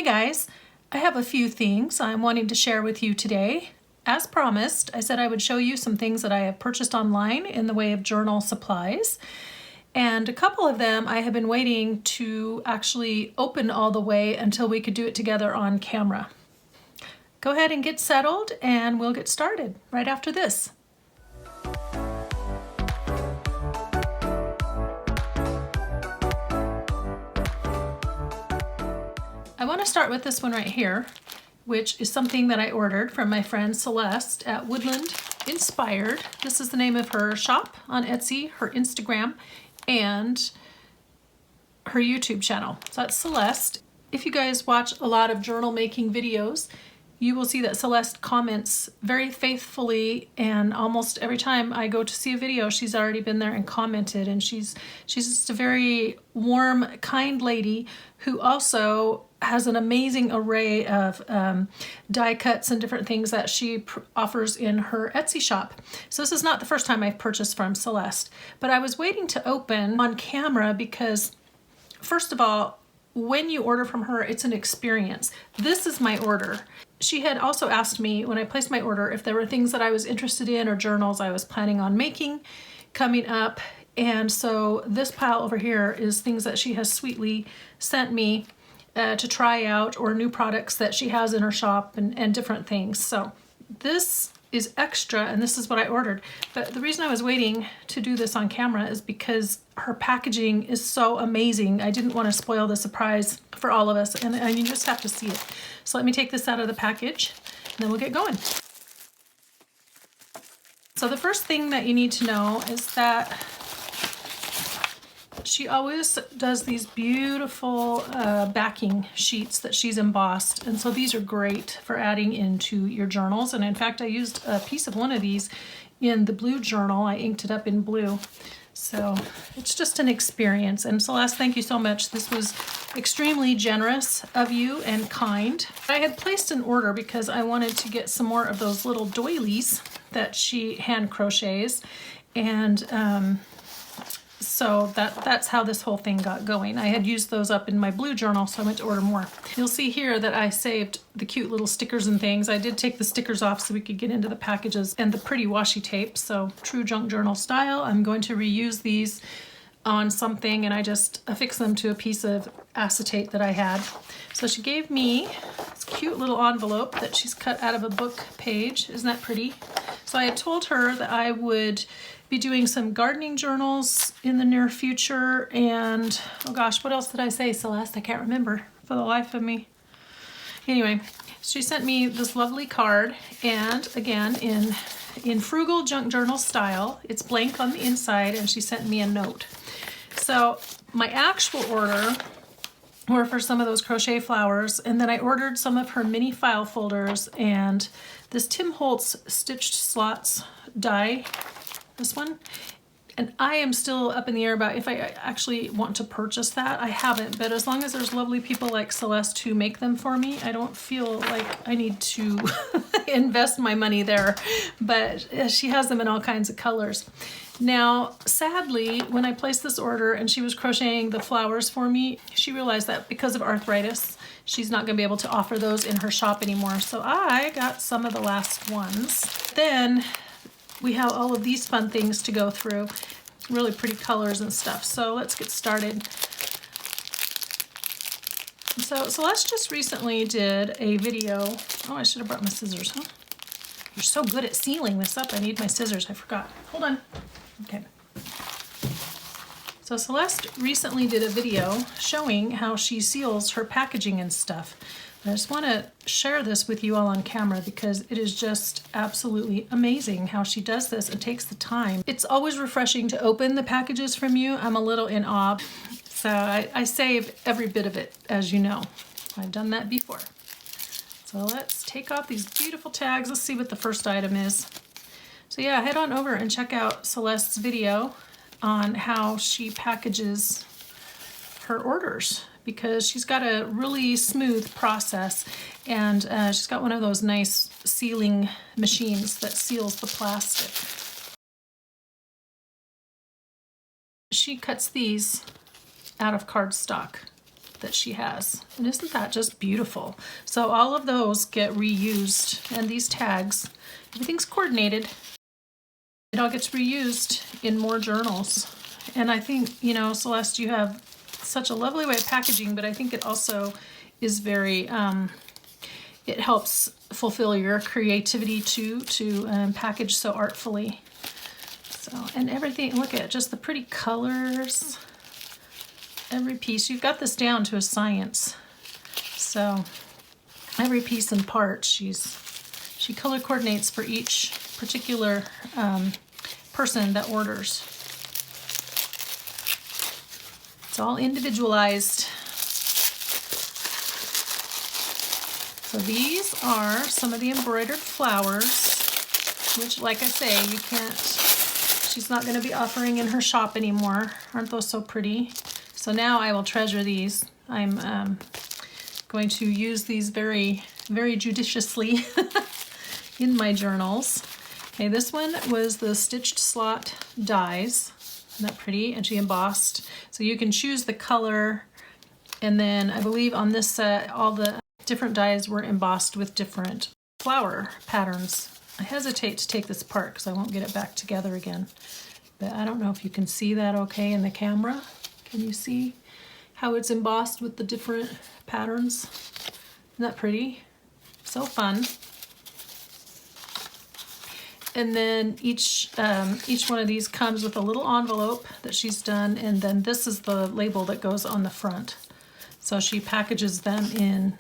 Hey guys, I have a few things I'm wanting to share with you today. As promised, I said I would show you some things that I have purchased online in the way of journal supplies. And a couple of them I have been waiting to actually open all the way until we could do it together on camera. Go ahead and get settled and we'll get started right after this. I want to start with this one right here, which is something that I ordered from my friend Celeste at Woodland Inspired. This is the name of her shop on Etsy, her Instagram, and her YouTube channel. So that's Celeste. If you guys watch a lot of journal making videos, you will see that Celeste comments very faithfully, and almost every time I go to see a video, she's already been there and commented, and she's just a very warm, kind lady who also has an amazing array of die cuts and different things that she offers in her Etsy shop. So this is not the first time I've purchased from Celeste, but I was waiting to open on camera because, first of all, when you order from her, it's an experience. This is my order. She had also asked me when I placed my order if there were things that I was interested in or journals I was planning on making coming up. And so this pile over here is things that she has sweetly sent me to try out, or new products that she has in her shop and different things. So this is extra, and this is what I ordered. But the reason I was waiting to do this on camera is because her packaging is so amazing. I didn't want to spoil the surprise for all of us, and you just have to see it. So let me take this out of the package, and then we'll get going. So the first thing that you need to know is that she always does these beautiful backing sheets that she's embossed, and so these are great for adding into your journals. And in fact, I used a piece of one of these in the blue journal. I inked it up in blue. So it's just an experience. And Celeste, thank you so much. This was extremely generous of you and kind. I had placed an order because I wanted to get some more of those little doilies that she hand crochets, and so that's how this whole thing got going. I had used those up in my blue journal, so I went to order more. You'll see here that I saved the cute little stickers and things. I did take the stickers off so we could get into the packages, and the pretty washi tape, so true junk journal style. I'm going to reuse these on something, and I just affix them to a piece of acetate that I had. So she gave me this cute little envelope that she's cut out of a book page. Isn't that pretty? So I had told her that I would be doing some gardening journals in the near future, and oh gosh, what else did I say, Celeste? I can't remember for the life of me. Anyway, she sent me this lovely card, and again in frugal junk journal style. It's blank on the inside, and she sent me a note. So my actual order were for some of those crochet flowers, and then I ordered some of her mini file folders and this Tim Holtz stitched slots die, this one. And I am still up in the air about if I actually want to purchase that. I haven't, but as long as there's lovely people like Celeste who make them for me, I don't feel like I need to invest my money there. But she has them in all kinds of colors. Now, sadly, when I placed this order and she was crocheting the flowers for me, she realized that because of arthritis, she's not going to be able to offer those in her shop anymore. So I got some of the last ones. Then we have all of these fun things to go through, really pretty colors and stuff. So let's get started. So Celeste just recently did a video. Oh, I should have brought my scissors, huh? You're so good at sealing this up. I need my scissors. I forgot. Hold on. Okay. So Celeste recently did a video showing how she seals her packaging and stuff. I just want to share this with you all on camera because it is just absolutely amazing how she does this and takes the time. It's always refreshing to open the packages from you. I'm a little in awe. So I save every bit of it, as you know. I've done that before. So let's take off these beautiful tags. Let's see what the first item is. So yeah, head on over and check out Celeste's video on how she packages her orders, because she's got a really smooth process, and she's got one of those nice sealing machines that seals the plastic. She cuts these out of cardstock. that she has. And isn't that just beautiful? So all of those get reused, and these tags, everything's coordinated. It all gets reused in more journals. And I think, you know, Celeste, you have such a lovely way of packaging, but I think it also is very, it helps fulfill your creativity too, to package so artfully. So, and everything, look at just the pretty colors, every piece. You've got this down to a science. So every piece and part, she color coordinates for each particular person that orders. It's all individualized. So these are some of the embroidered flowers, which, like I say, you can't, she's not going to be offering in her shop anymore. Aren't those so pretty? So now I will treasure these. I'm going to use these very, very judiciously in my journals. Okay, this one was the stitched slot dies. Isn't that pretty? And she embossed. So you can choose the color, and then I believe on this set all the different dies were embossed with different flower patterns. I hesitate to take this apart because I won't get it back together again. But I don't know if you can see that okay in the camera. Can you see how it's embossed with the different patterns? Isn't that pretty? So fun. And then each one of these comes with a little envelope that she's done, and then this is the label that goes on the front. So she packages them in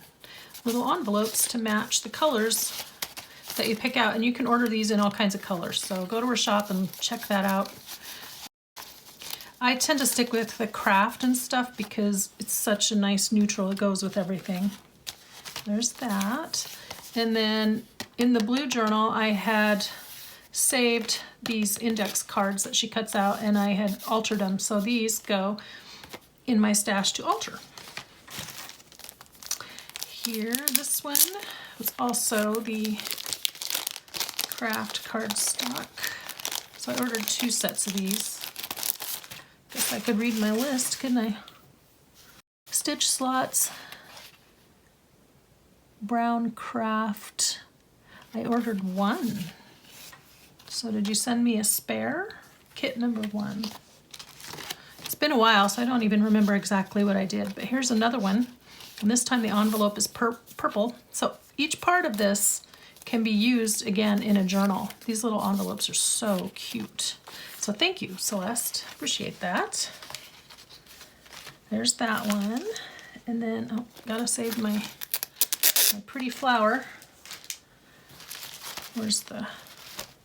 little envelopes to match the colors that you pick out, and you can order these in all kinds of colors. So go to her shop and check that out. I tend to stick with the craft and stuff because it's such a nice neutral. It goes with everything. There's that. And then in the blue journal, I had saved these index cards that she cuts out, and I had altered them. So these go in my stash to alter. Here, this one was also the craft cardstock. So I ordered 2 sets of these. Guess I could read my list, couldn't I? Stitch slots, brown craft. I ordered 1. So did you send me a spare? Kit number 1. It's been a while, so I don't even remember exactly what I did, but here's another one. And this time the envelope is purple. So each part of this can be used again in a journal. These little envelopes are so cute. So thank you, Celeste. Appreciate that. There's that one. And then, oh, gotta save my pretty flower. Where's the,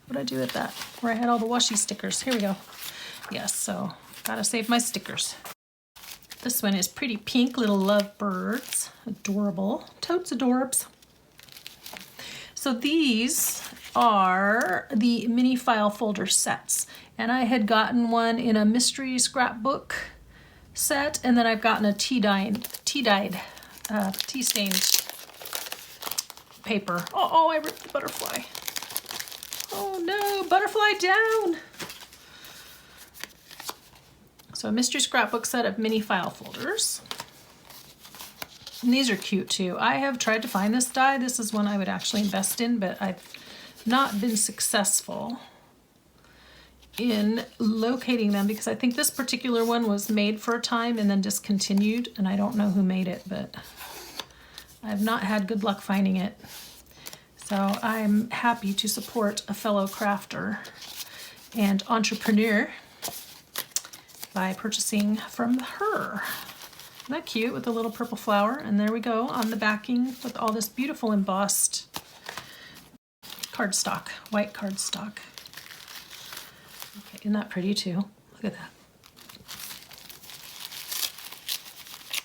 what'd I do with that? Where I had all the washi stickers. Here we go. Yes, so gotta save my stickers. This one is pretty pink little lovebirds. Adorable. Totes adorbs. So these are the mini file folder sets. And I had gotten one in a mystery scrapbook set, and then I've gotten a tea-stained paper. Oh, I ripped the butterfly. Oh no, butterfly down. So a mystery scrapbook set of mini file folders. And these are cute too. I have tried to find this die. This is one I would actually invest in, but I've not been successful in locating them because I think this particular one was made for a time and then discontinued, and I don't know who made it, but I've not had good luck finding it. So I'm happy to support a fellow crafter and entrepreneur by purchasing from her. Isn't that cute with the little purple flower? And there we go on the backing with all this beautiful embossed cardstock, white cardstock. Okay, isn't that pretty too? Look at that.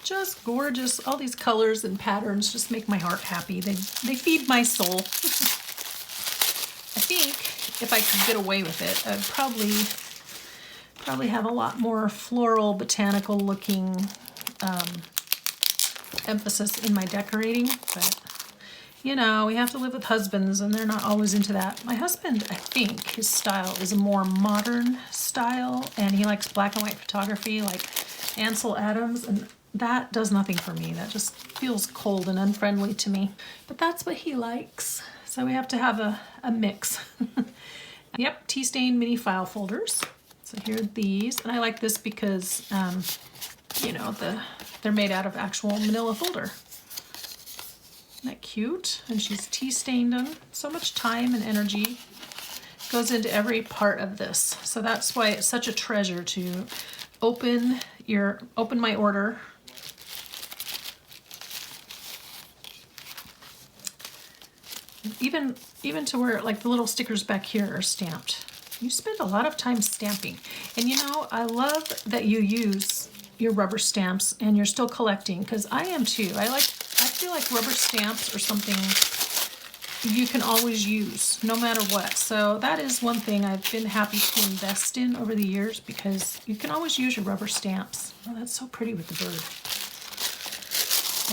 Just gorgeous. All these colors and patterns just make my heart happy. They feed my soul. I think if I could get away with it, I'd probably have a lot more floral, botanical looking emphasis in my decorating, but you know, we have to live with husbands and they're not always into that. My husband, I think his style is a more modern style, and he likes black and white photography like Ansel Adams, and that does nothing for me. That just feels cold and unfriendly to me. But that's what he likes. So we have to have a mix. Yep, tea stain mini file folders. So here are these. And I like this because, you know, they're made out of actual manila folder. Isn't that cute? And she's tea stained them. So much time and energy goes into every part of this. So that's why it's such a treasure to open my order. Even to where like the little stickers back here are stamped. You spend a lot of time stamping. And you know, I love that you use your rubber stamps and you're still collecting, because I am too. I feel like rubber stamps are something you can always use no matter what. So that is one thing I've been happy to invest in over the years, because you can always use your rubber stamps. Oh, that's so pretty with the bird.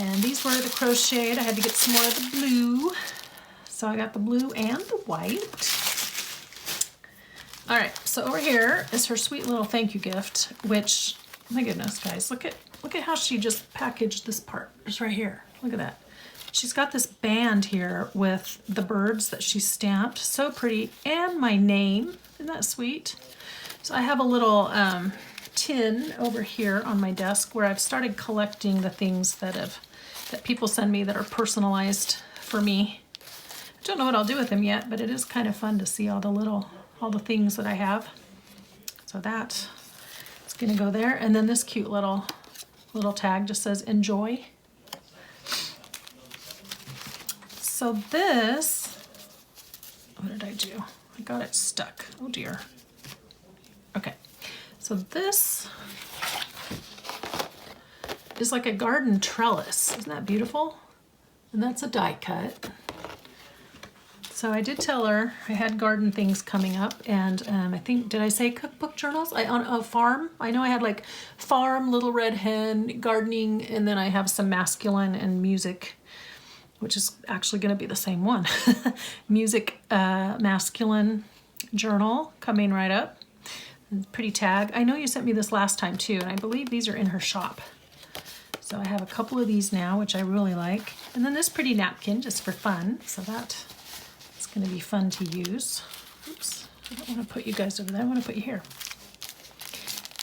And these were the crocheted. I had to get some more of the blue. So I got the blue and the white. All right, so over here is her sweet little thank you gift, which, my goodness, guys, look at how she just packaged this part. It's right here. Look at that. She's got this band here with the birds that she stamped. So pretty. And my name. Isn't that sweet? So I have a little tin over here on my desk where I've started collecting the things that people send me that are personalized for me. I don't know what I'll do with them yet, but it is kind of fun to see all the things that I have. So that is going to go there. And then this cute little tag just says enjoy. So this, what did I do? I got it stuck. Oh dear. Okay. So this is like a garden trellis. Isn't that beautiful? And that's a die cut. So I did tell her I had garden things coming up, and I think, did I say cookbook journals? On a farm. I know I had like farm, little red hen, gardening, and then I have some masculine and music, which is actually going to be the same one. Music, masculine journal coming right up. Pretty tag. I know you sent me this last time too, and I believe these are in her shop. So I have a couple of these now, which I really like. And then this pretty napkin just for fun. So that is going to be fun to use. Oops, I don't want to put you guys over there. I want to put you here.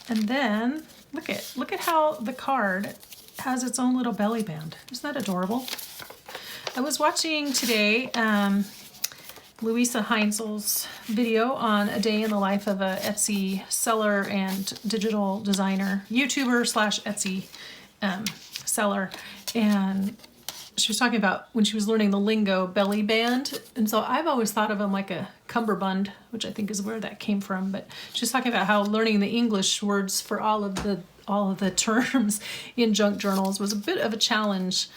And then look at how the card has its own little belly band. Isn't that adorable? I was watching today Louisa Heinzel's video on a day in the life of a Etsy seller and digital designer, YouTuber / Etsy seller, and she was talking about when she was learning the lingo, belly band. And so I've always thought of them like a cummerbund, which I think is where that came from. But she's talking about how learning the English words for all of the terms in junk journals was a bit of a challenge.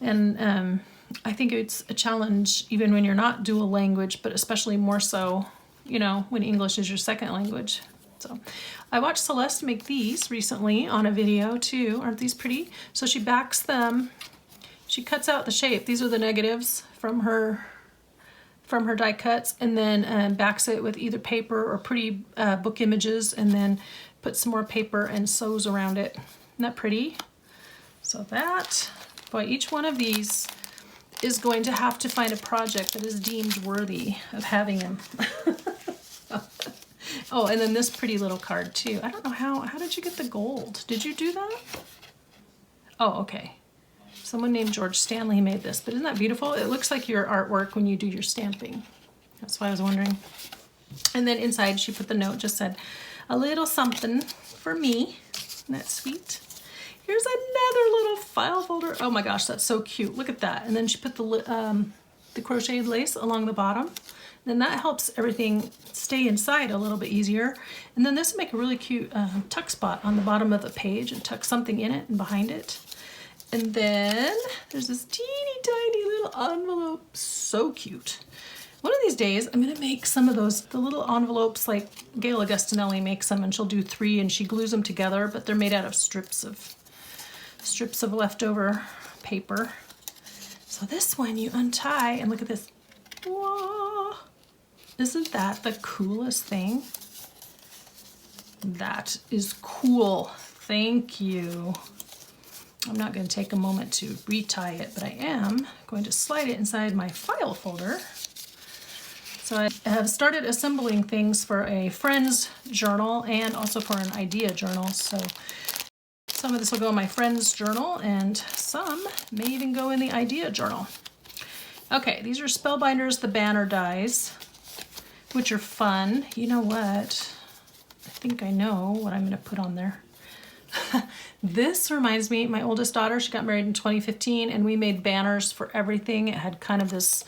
And I think it's a challenge even when you're not dual language, but especially more so, you know, when English is your second language. So I watched Celeste make these recently on a video too. Aren't these pretty? So she backs them. She cuts out the shape. These are the negatives from her die cuts, and then backs it with either paper or pretty book images, and then puts some more paper and sews around it. Isn't that pretty? So that, boy, each one of these is going to have to find a project that is deemed worthy of having them. Oh, and then this pretty little card too. I don't know how did you get the gold? Did you do that? Oh, okay. Someone named George Stanley made this, but isn't that beautiful? It looks like your artwork when you do your stamping. That's why I was wondering. And then inside she put the note, just said, a little something for me. Isn't that sweet? Here's another little file folder. Oh my gosh, that's so cute. Look at that. And then she put the crocheted lace along the bottom. Then that helps everything stay inside a little bit easier. And then this will make a really cute tuck spot on the bottom of the page and tuck something in it and behind it. And then there's this teeny tiny little envelope. So cute. One of these days, I'm gonna make some of those, the little envelopes like Gail Augustinelli makes them, and she'll do 3 and she glues them together, but they're made out of strips of leftover paper. So this one you untie and look at this. Whoa. Isn't that the coolest thing? That is cool. Thank you. I'm not going to take a moment to retie it, but I am going to slide it inside my file folder. So I have started assembling things for a friend's journal and also for an idea journal. So some of this will go in my friend's journal and some may even go in the idea journal. Okay, these are Spellbinders, the banner dies, which are fun. You know what? I think I know what I'm going to put on there. This reminds me, my oldest daughter, she got married in 2015 and we made banners for everything. It had kind of this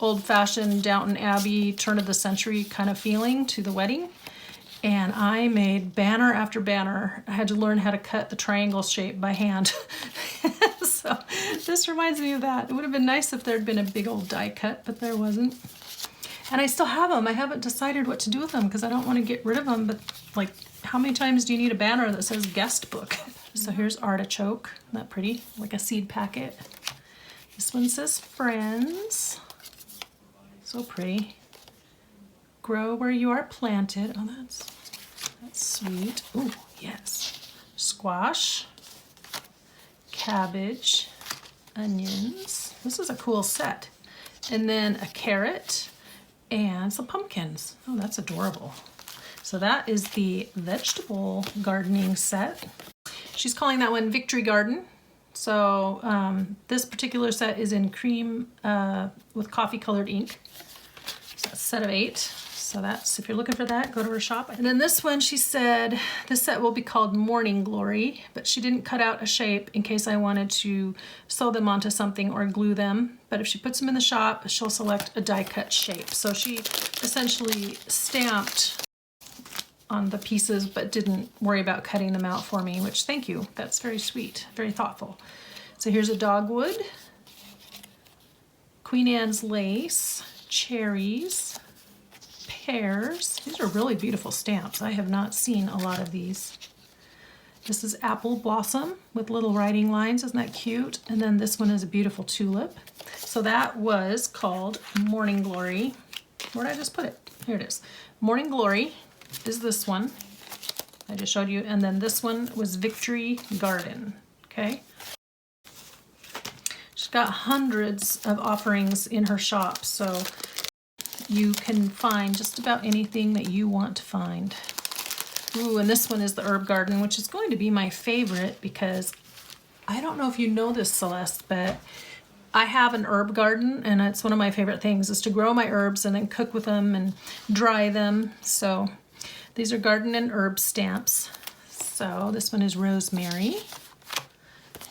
old-fashioned Downton Abbey, turn of the century kind of feeling to the wedding. And I made banner after banner. I had to learn how to cut the triangle shape by hand. So this reminds me of that. It would have been nice if there'd been a big old die cut, but there wasn't. And I still have them. I haven't decided what to do with them because I don't want to get rid of them, but like, how many times do you need a banner that says guest book? So here's artichoke. Isn't that pretty? Like a seed packet. This one says friends. So pretty. Grow where you are planted. Oh, that's sweet. Oh, yes. Squash, cabbage, onions. This is a cool set. And then a carrot and some pumpkins. Oh, that's adorable. So that is the vegetable gardening set. She's calling that one Victory Garden. So this particular set is in cream with coffee colored ink. So that's a set of 8. So that's, if you're looking for that, go to her shop. And then this one, she said, this set will be called Morning Glory, but she didn't cut out a shape in case I wanted to sew them onto something or glue them. But if she puts them in the shop, she'll select a die cut shape. So she essentially stamped on the pieces, but didn't worry about cutting them out for me, which thank you. That's very sweet, very thoughtful. So here's a dogwood, Queen Anne's lace, cherries, pears. These are really beautiful stamps. I have not seen a lot of these. This is apple blossom with little writing lines. Isn't that cute? And then this one is a beautiful tulip. So that was called Morning Glory. Where did I just put it? Here it is. Morning Glory is this one I just showed you. And then this one was Victory Garden. Okay. She's got hundreds of offerings in her shop. So you can find just about anything that you want to find. Ooh, and this one is the herb garden, which is going to be my favorite because I don't know if you know this, Celeste, but I have an herb garden and it's one of my favorite things is to grow my herbs and then cook with them and dry them. So these are garden and herb stamps. So this one is rosemary,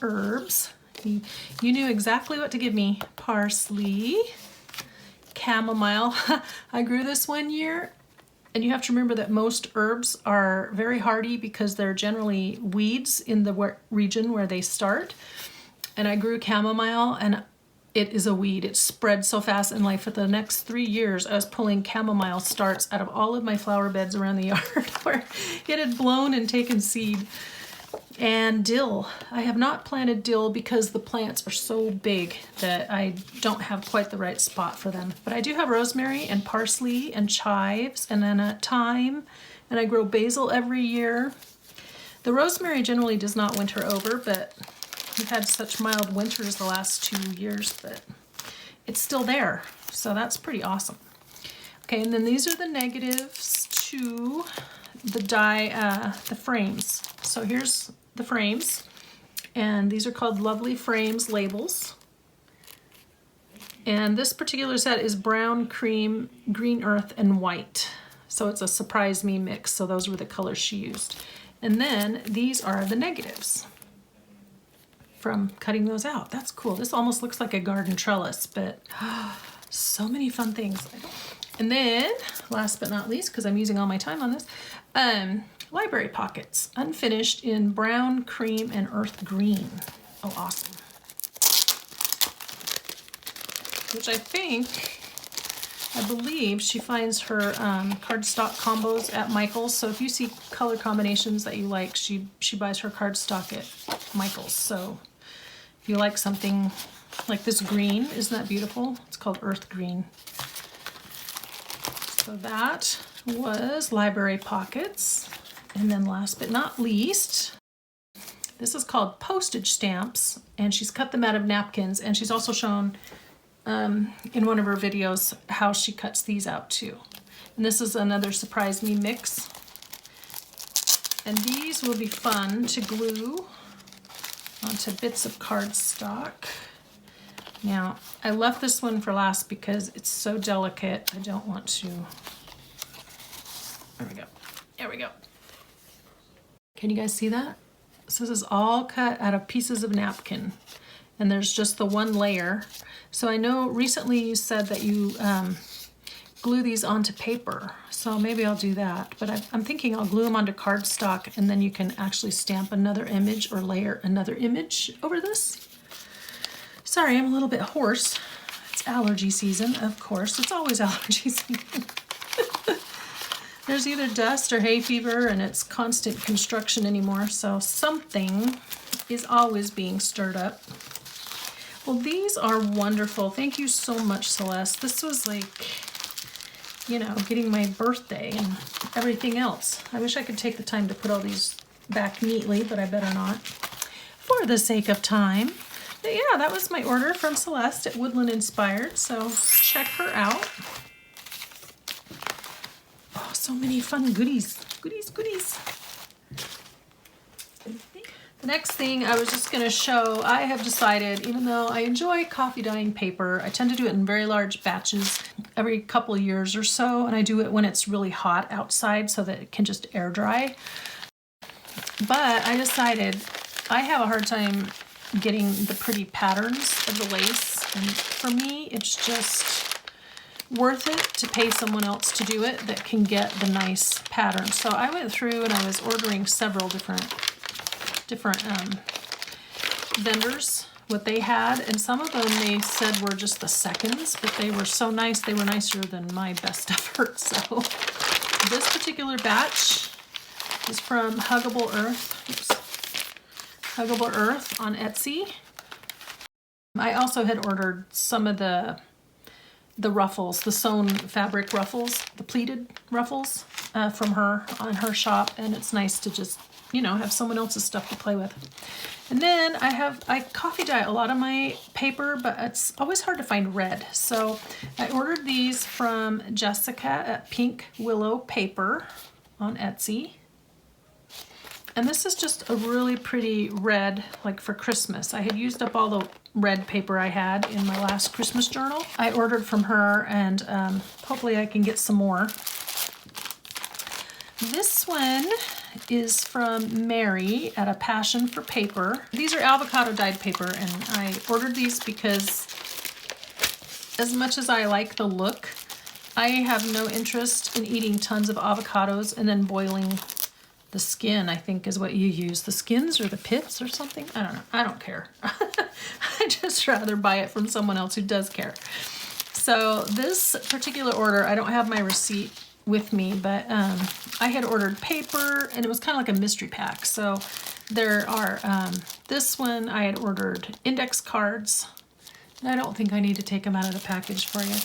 herbs. You knew exactly what to give me. Parsley, chamomile. I grew this one year, and you have to remember that most herbs are very hardy because they're generally weeds in the region where they start. And I grew chamomile, and it is a weed. It spread so fast in life. For the next 3 years, I was pulling chamomile starts out of all of my flower beds around the yard where it had blown and taken seed. And dill. I have not planted dill because the plants are so big that I don't have quite the right spot for them. But I do have rosemary and parsley and chives and then thyme, and I grow basil every year. The rosemary generally does not winter over, but we've had such mild winters the last 2 years that it's still there. So that's pretty awesome. Okay, and then these are the negatives to the die, the frames. So here's the frames, and these are called Lovely Frames labels. And this particular set is brown, cream, green earth, and white. So it's a surprise me mix. So those were the colors she used. And then these are the negatives from cutting those out. That's cool. This almost looks like a garden trellis, but so many fun things. And then, last but not least, because I'm using all my time on this, library pockets, unfinished in brown, cream, and earth green. Oh, awesome. Which I believe she finds her cardstock combos at Michael's. So if you see color combinations that you like, she buys her cardstock at Michael's. So if you like something like this green, isn't that beautiful? It's called earth green. So that was library pockets. And then last but not least, This is called postage stamps, and she's cut them out of napkins, and she's also shown in one of her videos how she cuts these out too. And this is another Surprise Me mix. And these will be fun to glue onto bits of cardstock. Now, I left this one for last because it's so delicate. I don't want to. There we go. There we go. Can you guys see that? So this is all cut out of pieces of napkin, and there's just the one layer. So I know recently you said that you glue these onto paper, so maybe I'll do that. But I'm thinking I'll glue them onto cardstock, and then you can actually stamp another image or layer another image over this. Sorry, I'm a little bit hoarse. It's allergy season, of course. It's always allergy season. There's either dust or hay fever, and it's constant construction anymore, so something is always being stirred up. Well, these are wonderful. Thank you so much, Celeste. This was like, you know, getting my birthday and everything else. I wish I could take the time to put all these back neatly, but I better not, for the sake of time. But yeah, that was my order from Celeste at Woodland Inspired, so check her out. Oh, so many fun goodies. Goodies. The next thing I was just going to show, I have decided, even though I enjoy coffee dyeing paper, I tend to do it in very large batches every couple of years or so, and I do it when it's really hot outside so that it can just air dry. But I decided I have a hard time getting the pretty patterns of the lace, and for me it's just worth it to pay someone else to do it that can get the nice patterns. So I went through and I was ordering several different vendors, what they had, and some of them they said were just the seconds, but they were so nice. They were nicer than my best effort. So this particular batch is from Huggable Earth. Oops. Huggable Earth on Etsy. I also had ordered some of the ruffles, the sewn fabric ruffles, the pleated ruffles from her on her shop, and it's nice to just, you know, have someone else's stuff to play with. And then I coffee dye a lot of my paper, but it's always hard to find red. So I ordered these from Jessica at Pink Willow Paper on Etsy. And this is just a really pretty red, like for Christmas. I had used up all the red paper I had in my last Christmas journal. I ordered from her, and hopefully I can get some more. This one is from Mary at A Passion for Paper. These are avocado dyed paper, and I ordered these because as much as I like the look, I have no interest in eating tons of avocados and then boiling the skin, I think is what you use. The skins or the pits or something? I don't know. I don't care. I'd just rather buy it from someone else who does care. So this particular order, I don't have my receipt with me, but I had ordered paper, and it was kind of like a mystery pack. So there are, this one I had ordered index cards, and I don't think I need to take them out of the package for you.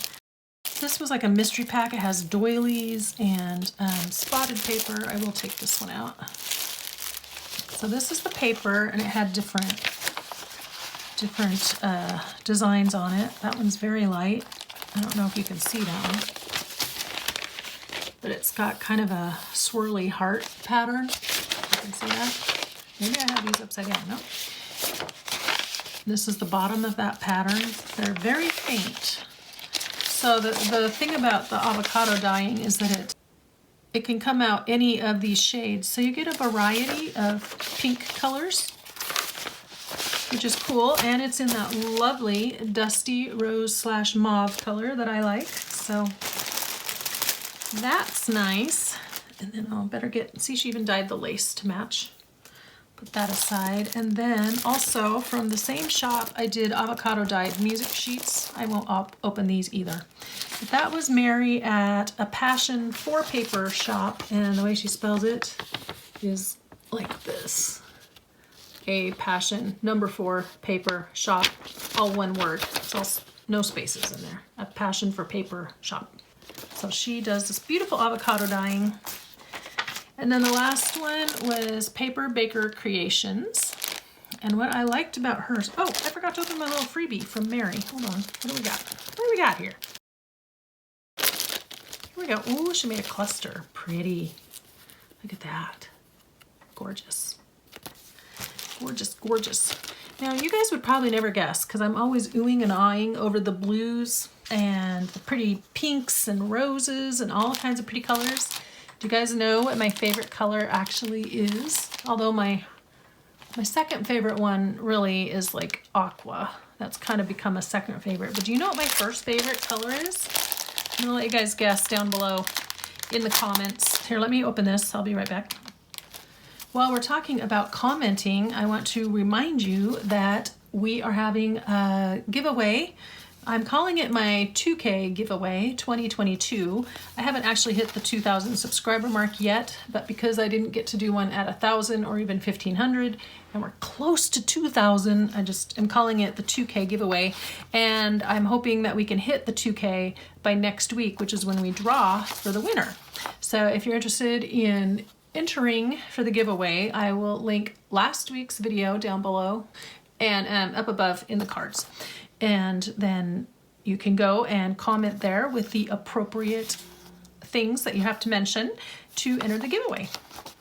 This was like a mystery pack. It has doilies and spotted paper. I will take this one out. So this is the paper, and it had different designs on it. That one's very light. I don't know if you can see that one, but it's got kind of a swirly heart pattern. You can see that. Maybe I have these upside down. No. This is the bottom of that pattern. They're very faint. So the thing about the avocado dyeing is that it can come out any of these shades. So you get a variety of pink colors, which is cool. And it's in that lovely dusty rose / mauve color that I like. So that's nice. And then I'll better see, she even dyed the lace to match. Put that aside. And then also from the same shop, I did avocado dyed music sheets. I won't open these either. But that was Mary at A Passion for Paper shop, and the way she spells it is like this. A Passion #4 Paper shop, all one word. So no spaces in there. A Passion for Paper shop. So she does this beautiful avocado dyeing. And then the last one was Paper Baker Creations. And what I liked about hers, oh, I forgot to open my little freebie from Mary. Hold on, what do we got? What do we got here? Here we go. Ooh, she made a cluster. Pretty. Look at that. Gorgeous. Gorgeous, gorgeous. Now, you guys would probably never guess because I'm always oohing and eyeing over the blues and the pretty pinks and roses and all kinds of pretty colors. Do you guys know what my favorite color actually is? Although my second favorite one really is like aqua. That's kind of become a second favorite. But do you know what my first favorite color is? I'm gonna let you guys guess down below in the comments. Here, let me open this. I'll be right back. While we're talking about commenting, I want to remind you that we are having a giveaway. I'm calling it my 2K giveaway 2022. I haven't actually hit the 2,000 subscriber mark yet, but because I didn't get to do one at 1,000 or even 1,500, and we're close to 2,000, I just am calling it the 2K giveaway. And I'm hoping that we can hit the 2K by next week, which is when we draw for the winner. So if you're interested in entering for the giveaway, I will link last week's video down below and up above in the cards. And then you can go and comment there with the appropriate things that you have to mention to enter the giveaway.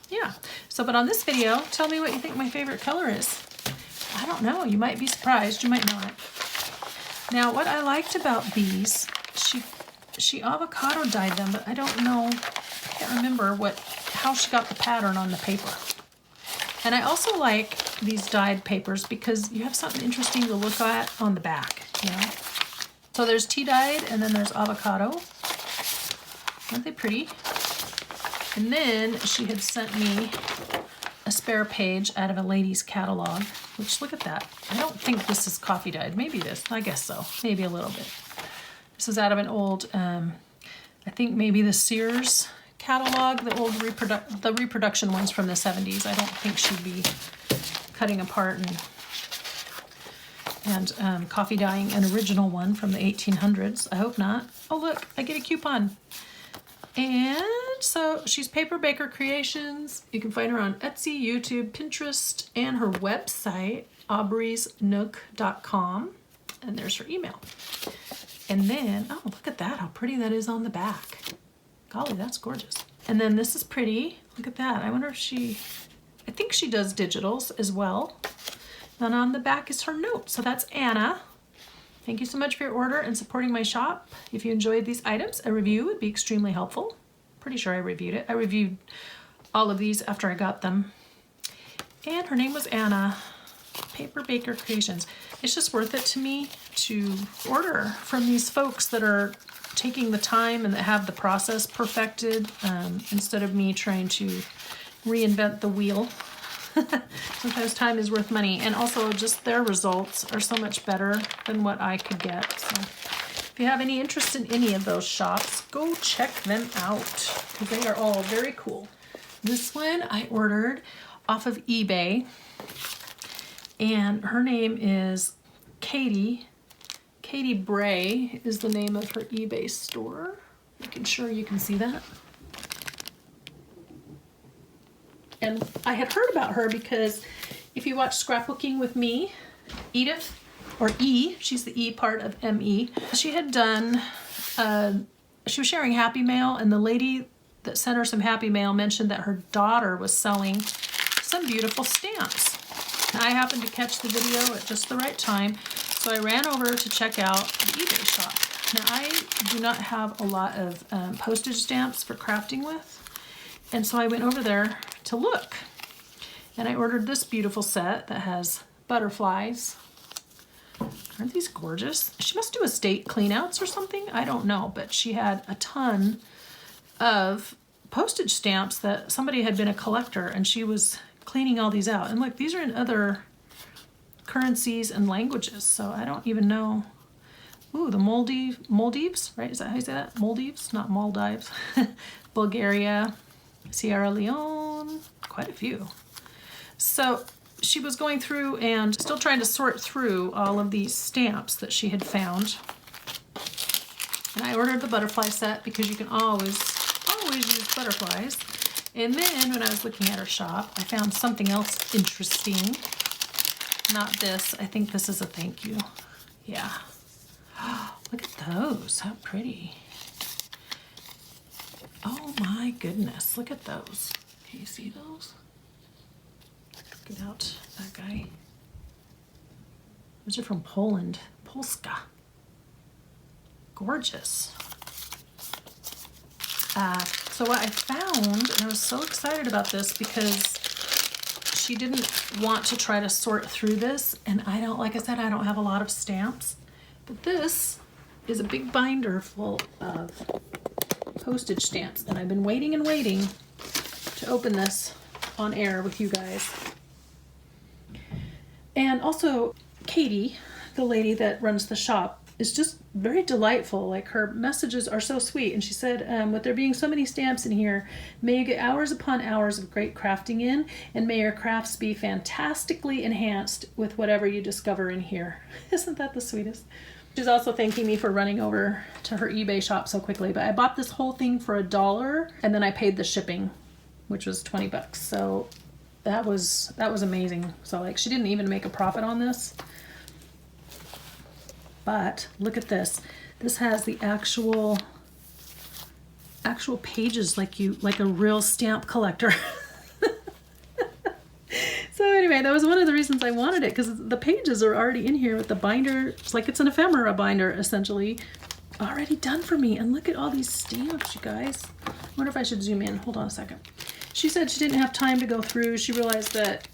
Yeah, so but on this video, tell me what you think my favorite color is. I don't know, you might be surprised, you might not. Now, what I liked about these, she avocado dyed them, but I don't know, I can't remember how she got the pattern on the paper. And I also like these dyed papers because you have something interesting to look at on the back, you know. So there's tea dyed and then there's avocado. Aren't they pretty? And then she had sent me a spare page out of a lady's catalog, which look at that. I don't think this is coffee dyed. Maybe it is. I guess so. Maybe a little bit. This is out of an old, I think maybe the Sears catalog, the old reproduction ones from the 70s. I don't think she'd be cutting apart and coffee dyeing an original one from the 1800s. I hope not. Oh look, I get a coupon. And so she's Paper Baker Creations. You can find her on Etsy, YouTube, Pinterest, and her website, aubreysnook.com. And there's her email. And then, oh, look at that, how pretty that is on the back. Golly, that's gorgeous. And then this is pretty. Look at that. I wonder if I think she does digitals as well. And on the back is her note. So that's Anna. Thank you so much for your order and supporting my shop. If you enjoyed these items, a review would be extremely helpful. Pretty sure I reviewed it. I reviewed all of these after I got them. And her name was Anna. Paper Baker Creations. It's just worth it to me to order from these folks that are taking the time and that have the process perfected instead of me trying to reinvent the wheel. Sometimes time is worth money, and also just their results are so much better than what I could get. So if you have any interest in any of those shops, go check them out because they are all very cool. This one I ordered off of eBay, and her name is Katie. Katie Bray is the name of her eBay store. Making sure you can see that. And I had heard about her because if you watch Scrapbooking with me, Edith, or E, she's the E part of M-E, she had done, she was sharing Happy Mail, and the lady that sent her some Happy Mail mentioned that her daughter was selling some beautiful stamps. I happened to catch the video at just the right time, so I ran over to check out the eBay shop. Now, I do not have a lot of postage stamps for crafting with, and so I went over there to look. And I ordered this beautiful set that has butterflies. Aren't these gorgeous? She must do estate cleanouts or something. I don't know, but she had a ton of postage stamps that somebody had been a collector, and she was cleaning all these out. And look, these are in other currencies and languages, so I don't even know. Ooh, the Maldives, right? Is that how you say that? Maldives, not Maldives. Bulgaria, Sierra Leone, quite a few. So she was going through and still trying to sort through all of these stamps that she had found. And I ordered the butterfly set because you can always use butterflies. And then when I was looking at her shop, I found something else interesting. not this. I think this is a thank you. Yeah. Look at those. How pretty. Oh my goodness. Look at those. Can you see those? Get out that guy. Those are from Poland. Polska. Gorgeous. So what I found, and I was so excited about this because she didn't want to try to sort through this, and I don't, like I said, I don't have a lot of stamps, but this is a big binder full of postage stamps, and I've been waiting and waiting to open this on air with you guys. And also, Katie, the lady that runs the shop, is just very delightful. Like, her messages are so sweet. And she said, with there being so many stamps in here, may you get hours upon hours of great crafting in, and may your crafts be fantastically enhanced with whatever you discover in here. Isn't that the sweetest? She's also thanking me for running over to her eBay shop so quickly. But I bought this whole thing for $1, and then I paid the shipping, which was 20 bucks. So that was amazing. So, like, she didn't even make a profit on this. But look at this. This has the actual pages like a real stamp collector. So anyway, that was one of the reasons I wanted it, because the pages are already in here with the binder. It's like it's an ephemera binder, essentially, already done for me. And look at all these stamps, you guys. I wonder if I should zoom in. Hold on a second. She said she didn't have time to go through. She realized that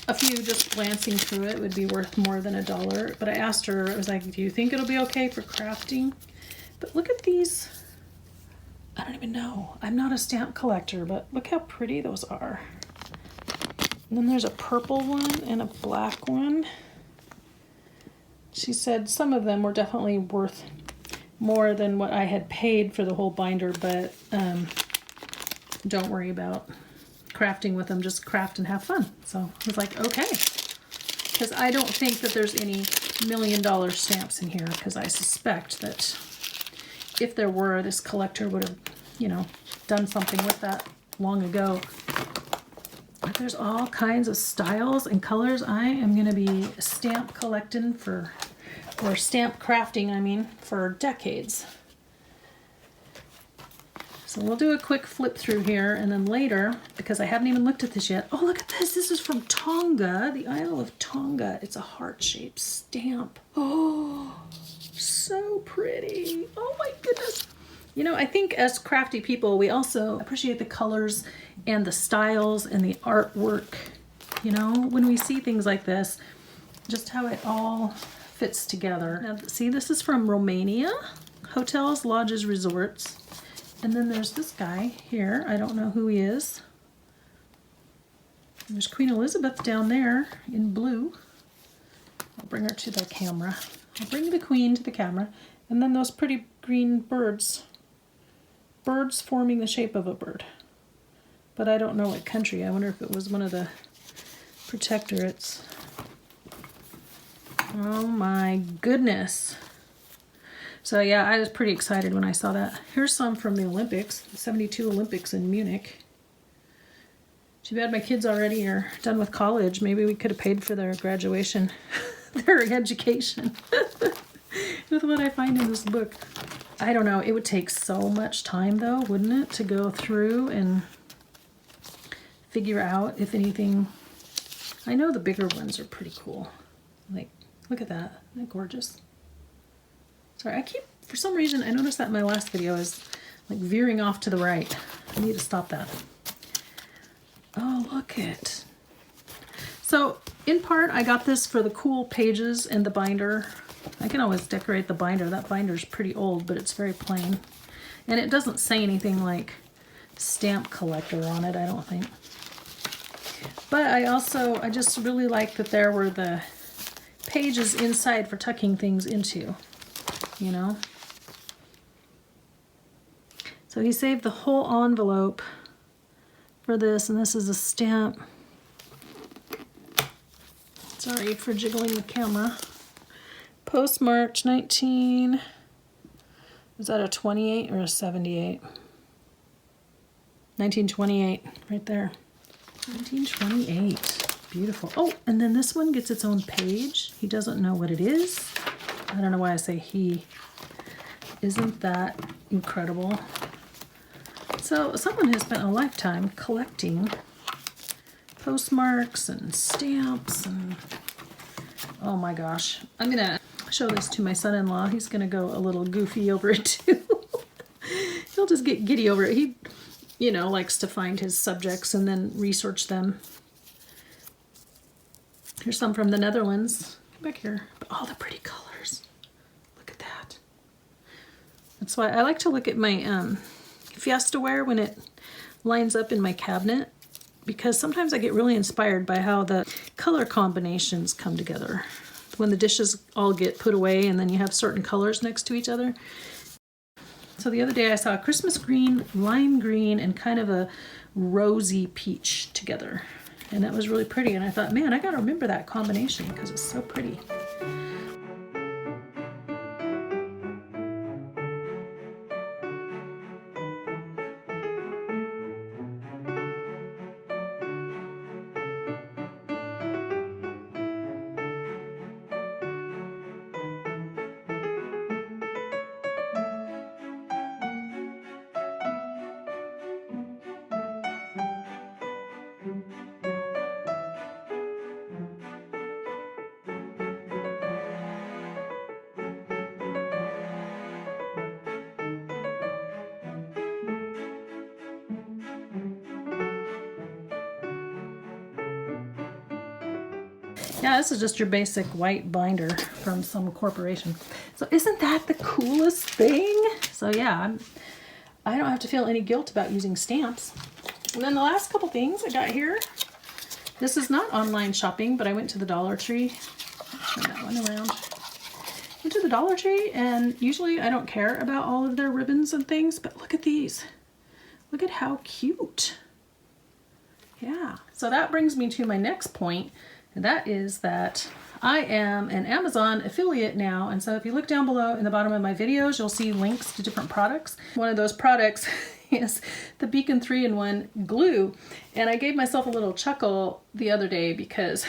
a few just glancing through it would be worth more than $1. But I asked her, I was like, do you think it'll be okay for crafting? But look at these. I don't even know. I'm not a stamp collector, but look how pretty those are. And then there's a purple one and a black one. She said some of them were definitely worth more than what I had paid for the whole binder, but don't worry about crafting with them, just craft and have fun. So I was like, okay, because I don't think that there's any $1 million stamps in here, because I suspect that if there were, this collector would have, you know, done something with that long ago. But there's all kinds of styles and colors. I am going to be stamp collecting for, or stamp crafting, I mean, for decades. So we'll do a quick flip through here, and then later, because I haven't even looked at this yet. Oh, look at this. This is from Tonga, the Isle of Tonga. It's a heart-shaped stamp. Oh, so pretty. Oh my goodness. You know, I think as crafty people, we also appreciate the colors and the styles and the artwork. You know, when we see things like this, just how it all fits together. Now, see, this is from Romania. Hotels, lodges, resorts. And then there's this guy here. I don't know who he is. There's Queen Elizabeth down there in blue. I'll bring her to the camera. I'll bring the Queen to the camera. And then those pretty green birds. Birds forming the shape of a bird. But I don't know what country. I wonder if it was one of the protectorates. Oh my goodness. So yeah, I was pretty excited when I saw that. Here's some from the Olympics, the 72 Olympics in Munich. Too bad my kids already are done with college. Maybe we could have paid for their graduation, their education, with what I find in this book. I don't know, it would take so much time though, wouldn't it, to go through and figure out if anything. I know the bigger ones are pretty cool. Like, look at that, isn't that gorgeous? Sorry, for some reason, I noticed that in my last video, I was like veering off to the right. I need to stop that. Oh, look it. So, in part, I got this for the cool pages and the binder. I can always decorate the binder. That binder's pretty old, but it's very plain. And it doesn't say anything like stamp collector on it, I don't think. But I just really like that there were the pages inside for tucking things into. You know, so he saved the whole envelope for this, and this is a stamp. Sorry for jiggling the camera. Postmarked 19, is that a 28 or a 78? 1928, right there. 1928. Beautiful. Oh, and then this one gets its own page. He doesn't know what it is. I don't know why I say he. Isn't that incredible? So someone has spent a lifetime collecting postmarks and stamps and oh my gosh. I'm gonna show this to my son-in-law. He's gonna go a little goofy over it too. He'll just get giddy over it. He, you know, likes to find his subjects and then research them. Here's some from the Netherlands. Come back here. But all the pretty colors. Look at that. That's why I like to look at my Fiesta ware when it lines up in my cabinet, because sometimes I get really inspired by how the color combinations come together. When the dishes all get put away and then you have certain colors next to each other. So the other day I saw a Christmas green, lime green, and kind of a rosy peach together. And that was really pretty. And I thought, man, I gotta remember that combination because it's so pretty. Yeah, this is just your basic white binder from some corporation. So isn't that the coolest thing? So yeah, I don't have to feel any guilt about using stamps. And then the last couple things I got here. This is not online shopping, but I went to the Dollar Tree. Turn that one around. Went to the Dollar Tree, and usually I don't care about all of their ribbons and things, but look at these. Look at how cute. Yeah, so that brings me to my next point. And that is that I am an Amazon affiliate now. And so if you look down below in the bottom of my videos, you'll see links to different products. One of those products is the Beacon 3-in-1 glue. And I gave myself a little chuckle the other day because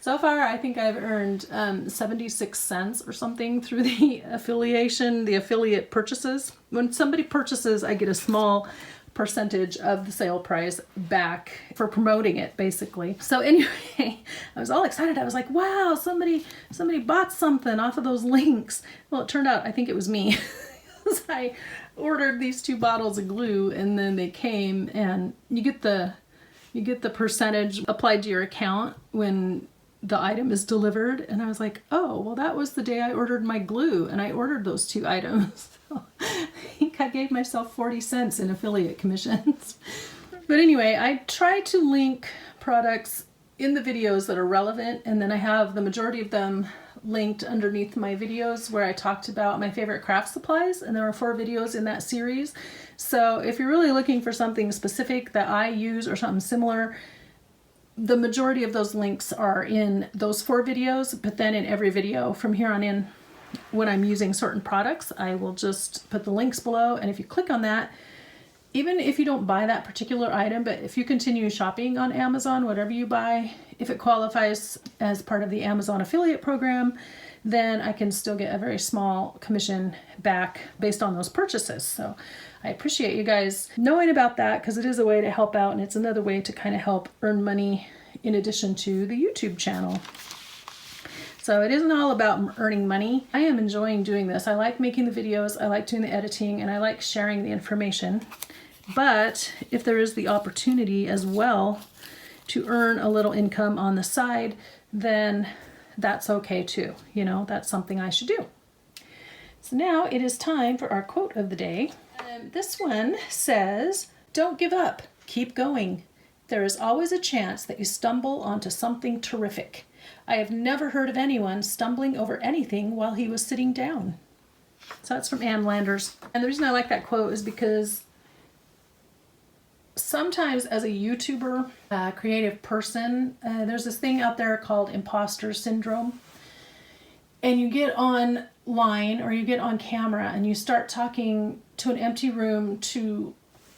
so far I think I've earned 76 cents or something through the affiliate purchases. When somebody purchases, I get a small percentage of the sale price back for promoting it, basically. So anyway, I was all excited. I was like, wow, somebody bought something off of those links. Well, it turned out I think it was me. I ordered these 2 bottles of glue, and then they came, and you get the percentage applied to your account when the item is delivered. And I was like, oh, well, that was the day I ordered my glue, and I ordered those 2 items. I think I gave myself 40 cents in affiliate commissions. But anyway, I try to link products in the videos that are relevant, and then I have the majority of them linked underneath my videos where I talked about my favorite craft supplies, and there are 4 videos in that series. So if you're really looking for something specific that I use or something similar, the majority of those links are in those 4 videos, but then in every video from here on in, when I'm using certain products, I will just put the links below, and if you click on that, even if you don't buy that particular item, but if you continue shopping on Amazon, whatever you buy, if it qualifies as part of the Amazon affiliate program, then I can still get a very small commission back based on those purchases. So I appreciate you guys knowing about that, because it is a way to help out, and it's another way to kind of help earn money in addition to the YouTube channel. So it isn't all about earning money. I am enjoying doing this. I like making the videos, I like doing the editing, and I like sharing the information. But if there is the opportunity as well to earn a little income on the side, then that's okay too. You know, that's something I should do. So now it is time for our quote of the day. This one says, "Don't give up, keep going. There is always a chance that you stumble onto something terrific. I have never heard of anyone stumbling over anything while he was sitting down." So that's from Ann Landers. And the reason I like that quote is because sometimes as a YouTuber, creative person, there's this thing out there called imposter syndrome. And you get online or you get on camera and you start talking to an empty room to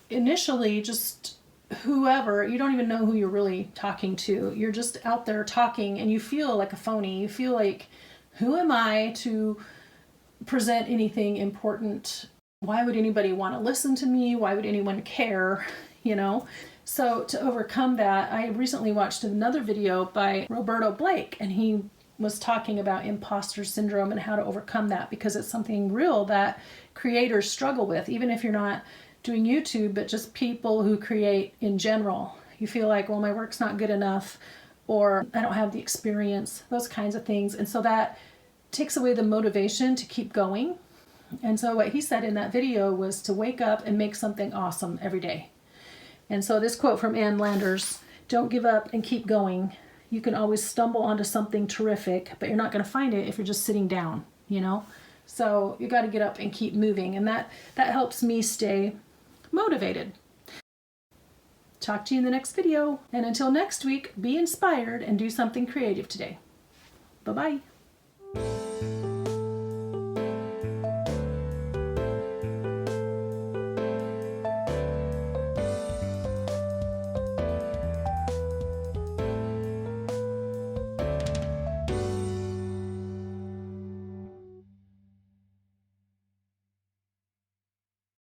initially just whoever, you don't even know who you're really talking to. You're just out there talking and you feel like a phony. You feel like, who am I to present anything important? Why would anybody want to listen to me? Why would anyone care? You know? So to overcome that, I recently watched another video by Roberto Blake, and he was talking about imposter syndrome and how to overcome that, because it's something real that creators struggle with, even if you're not doing YouTube, but just people who create in general. You feel like, well, my work's not good enough, or I don't have the experience, those kinds of things. And so that takes away the motivation to keep going. And so what he said in that video was to wake up and make something awesome every day. And so this quote from Ann Landers, don't give up and keep going. You can always stumble onto something terrific, but you're not going to find it if you're just sitting down, you know? So you got to get up and keep moving. And that helps me stay motivated. Talk to you in the next video. And until next week, be inspired and do something creative today. Bye-bye.